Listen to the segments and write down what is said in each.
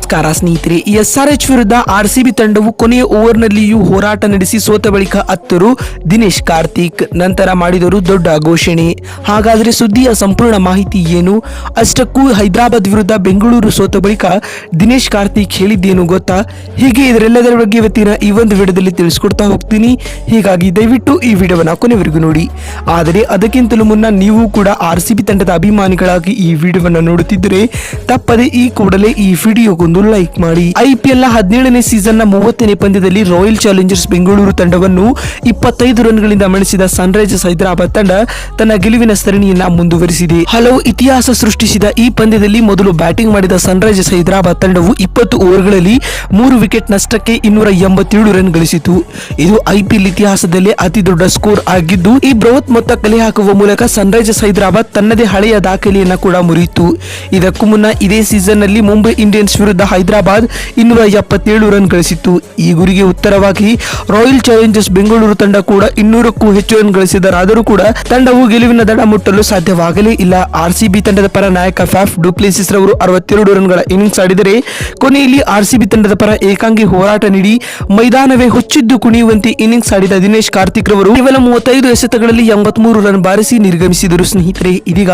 ನಮಸ್ಕಾರ ಸ್ನೇಹಿತರೆ. SRH ವಿರುದ್ಧ RCB ತಂಡವು ಕೊನೆಯ ಓವರ್ನಲ್ಲಿಯೂ ಹೋರಾಟ ನಡೆಸಿ ಸೋತ ಬಳಿಕ ಅತ್ತರು ದಿನೇಶ್ ಕಾರ್ತಿಕ್. ನಂತರ ಮಾಡಿದರು ದೊಡ್ಡ ಘೋಷಣೆ. ಹಾಗಾದರೆ ಸುದ್ದಿಯ ಸಂಪೂರ್ಣ ಮಾಹಿತಿ ಏನು? ಅಷ್ಟಕ್ಕೂ ಹೈದರಾಬಾದ್ ವಿರುದ್ಧ ಬೆಂಗಳೂರು ಸೋತ ಬಳಿಕ ದಿನೇಶ್ ಕಾರ್ತಿಕ್ ಹೇಳಿದ್ದೇನು ಗೊತ್ತಾ? ಹೀಗೆ ಇದರೆಲ್ಲದರ ಬಗ್ಗೆ ಇವತ್ತಿನ ಈ ಒಂದು ವಿಡಿಯೋದಲ್ಲಿ ತಿಳಿಸ್ಕೊಡ್ತಾ ಹೋಗ್ತೀನಿ. ಹೀಗಾಗಿ ದಯವಿಟ್ಟು ಈ ವಿಡಿಯೋವನ್ನ ಕೊನೆವರೆಗೂ ನೋಡಿ. ಆದರೆ ಅದಕ್ಕಿಂತಲೂ ಮುನ್ನ ನೀವು ಕೂಡ RCB ತಂಡದ ಅಭಿಮಾನಿಗಳಾಗಿ ಈ ವಿಡಿಯೋವನ್ನ ನೋಡುತ್ತಿದ್ದರೆ ತಪ್ಪದೆ ಈ ಕೂಡಲೇ ಈ ವಿಡಿಯೋಗೊಂದು ಲೈಕ್ ಮಾಡಿ. IPL 17ನೇ ಸೀಸನ್ ನ 30ನೇ ಪಂದ್ಯದಲ್ಲಿ ರಾಯಲ್ ಚಾಲೆಂಜರ್ಸ್ ಬೆಂಗಳೂರು ತಂಡವನ್ನು 25 ರನ್ಗಳಿಂದ ಮಣಿಸಿದ ಸನ್ರೈಸರ್ಸ್ ಹೈದರಾಬಾದ್ ತಂಡ ತನ್ನ ಗೆಲುವಿನ ಸರಣಿಯನ್ನ ಮುಂದುವರಿಸಿದೆ. ಹಲವು ಇತಿಹಾಸ ಸೃಷ್ಟಿಸಿದ ಈ ಪಂದ್ಯದಲ್ಲಿ ಮೊದಲು ಬ್ಯಾಟಿಂಗ್ ಮಾಡಿದ ಸನ್ರೈಸರ್ಸ್ ಹೈದರಾಬಾದ್ ತಂಡವು 20 ಓವರ್ಗಳಲ್ಲಿ 3 ವಿಕೆಟ್ ನಷ್ಟಕ್ಕೆ 287 ರನ್ ಗಳಿಸಿತು. ಇದು IPL ಇತಿಹಾಸದಲ್ಲೇ ಅತಿ ದೊಡ್ಡ ಸ್ಕೋರ್ ಆಗಿದ್ದು, ಈ ಬೃಹತ್ ಮೊತ್ತ ಕಲೆ ಹಾಕುವ ಮೂಲಕ ಸನ್ರೈಸರ್ಸ್ ಹೈದರಾಬಾದ್ ತನ್ನದೇ ಹಳೆಯ ದಾಖಲೆಯನ್ನ ಕೂಡ ಮುರಿಯಿತು. ಇದಕ್ಕೂ ಮುನ್ನ ಇದೇ ಸೀಸನ್ ನಲ್ಲಿ ಮುಂಬೈ ಇಂಡಿಯನ್ಸ್ ವಿರುದ್ಧ ಹೈದರಾಬಾದ್ 277 ರನ್ ಗಳಿಸಿತ್ತು. ಈ ಗುರಿಗೆ ಉತ್ತರವಾಗಿ ರಾಯಲ್ ಚಾಲೆಂಜರ್ಸ್ ಬೆಂಗಳೂರು ತಂಡ ಕೂಡ 200ಕ್ಕೂ ಹೆಚ್ಚು ರನ್ ಗಳಿಸಿದರಾದರೂ ಕೂಡ ತಂಡವು ಗೆಲುವಿನ ದಡ ಮುಟ್ಟಲು ಸಾಧ್ಯವಾಗಲೇ ಇಲ್ಲ. RCB ತಂಡದ ಪರ ನಾಯಕ ಫ್ಯಾಫ್ ಡು ಪ್ಲೆಸಿಸ್ ರವರು 62 ರನ್ಗಳ ಇನ್ನಿಂಗ್ಸ್ ಆಡಿದರೆ, ಕೊನೆಯಲ್ಲಿ RCB ತಂಡದ ಪರ ಏಕಾಂಗಿ ಹೋರಾಟ ನೀಡಿ ಮೈದಾನವೇ ಹೊಚ್ಚಿದ್ದು ಕುಣಿಯುವಂತೆ ಇನ್ನಿಂಗ್ಸ್ ಆಡಿದ ದಿನೇಶ್ ಕಾರ್ತಿಕ್ ರವರು ಕೇವಲ 35 ಎಸೆತಗಳಲ್ಲಿ 83 ರನ್ ಬಾರಿಸಿ ನಿರ್ಗಮಿಸಿದರು. ಸ್ನೇಹಿತರೆ, ಇದೀಗ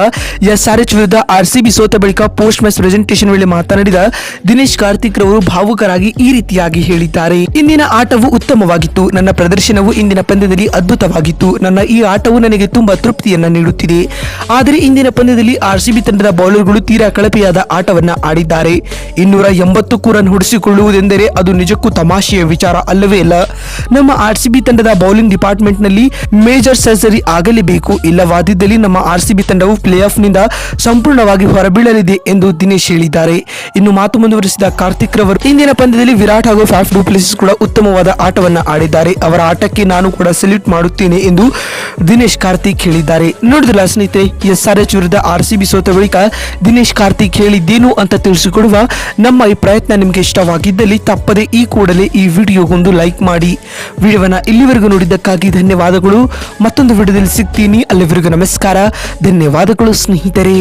SRH ವಿರುದ್ಧ RCB ಸೋತ ಬಳಿಕ ಪೋಸ್ಟ್ ಮ್ಯಾಚ್ ಪ್ರೆಸೆಂಟೇಷನ್ ವೇಳೆ ಮಾತನಾಡಿದ ದಿನೇಶ್ ಕಾರ್ತಿಕ್ ರವರು ಭಾವುಕರಾಗಿ ಈ ರೀತಿಯಾಗಿ ಹೇಳಿದ್ದಾರೆ. ಇಂದಿನ ಆಟವು ಉತ್ತಮವಾಗಿತ್ತು. ನನ್ನ ಪ್ರದರ್ಶನವು ಇಂದಿನ ಪಂದ್ಯದಲ್ಲಿ ಅದ್ಭುತವಾಗಿತ್ತು. ನನ್ನ ಈ ಆಟವು ನನಗೆ ತುಂಬಾ ತೃಪ್ತಿಯನ್ನ ನೀಡುತ್ತಿದೆ. ಆದರೆ ಇಂದಿನ ಪಂದ್ಯದಲ್ಲಿ RCB ತಂಡದ ಬೌಲರ್ಗಳು ತೀರಾ ಕಳಪೆಯಾದ ಆಟವನ್ನ ಆಡಿದ್ದಾರೆ. 280ಕ್ಕೂ ರನ್ ಹೊಡೆಸಿಕೊಳ್ಳುವುದೆಂದರೆ ಅದು ನಿಜಕ್ಕೂ ತಮಾಷೆಯ ವಿಚಾರ ಅಲ್ಲವೇ ಅಲ್ಲ. ನಮ್ಮ RCB ತಂಡದ ಬೌಲಿಂಗ್ ಡಿಪಾರ್ಟ್ಮೆಂಟ್ ನಲ್ಲಿ ಮೇಜರ್ ಸರ್ಜರಿ ಆಗಲೇಬೇಕು. ಇಲ್ಲವಾದಿದ್ದಲ್ಲಿ ನಮ್ಮ RCB ತಂಡವು ಪ್ಲೇ ಆಫ್ ನಿಂದ ಸಂಪೂರ್ಣವಾಗಿ ಹೊರಬೀಳಲಿದೆ ಎಂದು ದಿನೇಶ್ ಹೇಳಿದ್ದಾರೆ. ಇನ್ನು ಮಾತು ಮುಂದುವರಿಸಿದ ಕಾರ್ತಿಕ್ ರವರು, ಇಂದಿನ ಪಂದ್ಯದಲ್ಲಿ ವಿರಾಟ್ ಹಾಗೂ ಫ್ಯಾಫ್ ಡು ಪ್ಲೆಸಿಸ್ ಕೂಡ ಉತ್ತಮವಾದ ಆಟವನ್ನ ಆಡಿದ್ದಾರೆ. ಅವರ ಆಟಕ್ಕೆ ನಾನು ಕೂಡ ಸೆಲ್ಯೂಟ್ ಮಾಡುತ್ತೇನೆ ಎಂದು ದಿನೇಶ್ ಕಾರ್ತಿಕ್ ಹೇಳಿದ್ದಾರೆ. ನೋಡಿದ್ರಲ್ಲ ಸ್ನೇಹಿತರೆ, SRH ವಿರುದ್ಧ RCB ಸೋತ ಬಳಿಕ ದಿನೇಶ್ ಕಾರ್ತಿಕ್ ಹೇಳಿದ್ದೇನು ಅಂತ ತಿಳಿಸಿಕೊಡುವ ನಮ್ಮ ಈ ಪ್ರಯತ್ನ ನಿಮಗೆ ಇಷ್ಟವಾಗಿದ್ದಲ್ಲಿ ತಪ್ಪದೆ ಈ ಕೂಡಲೇ ಈ ವಿಡಿಯೋಗೊಂದು ಲೈಕ್ ಮಾಡಿ. ವಿಡಿಯೋವನ್ನ ಇಲ್ಲಿವರೆಗೂ ನೋಡಿದ್ದಕ್ಕಾಗಿ ಧನ್ಯವಾದಗಳು. ಮತ್ತೊಂದು ವಿಡಿಯೋದಲ್ಲಿ ಸಿಗ್ತೀನಿ. ಅಲ್ಲಿವರೆಗೂ ನಮಸ್ಕಾರ, ಧನ್ಯವಾದಗಳು ಸ್ನೇಹಿತರೆ.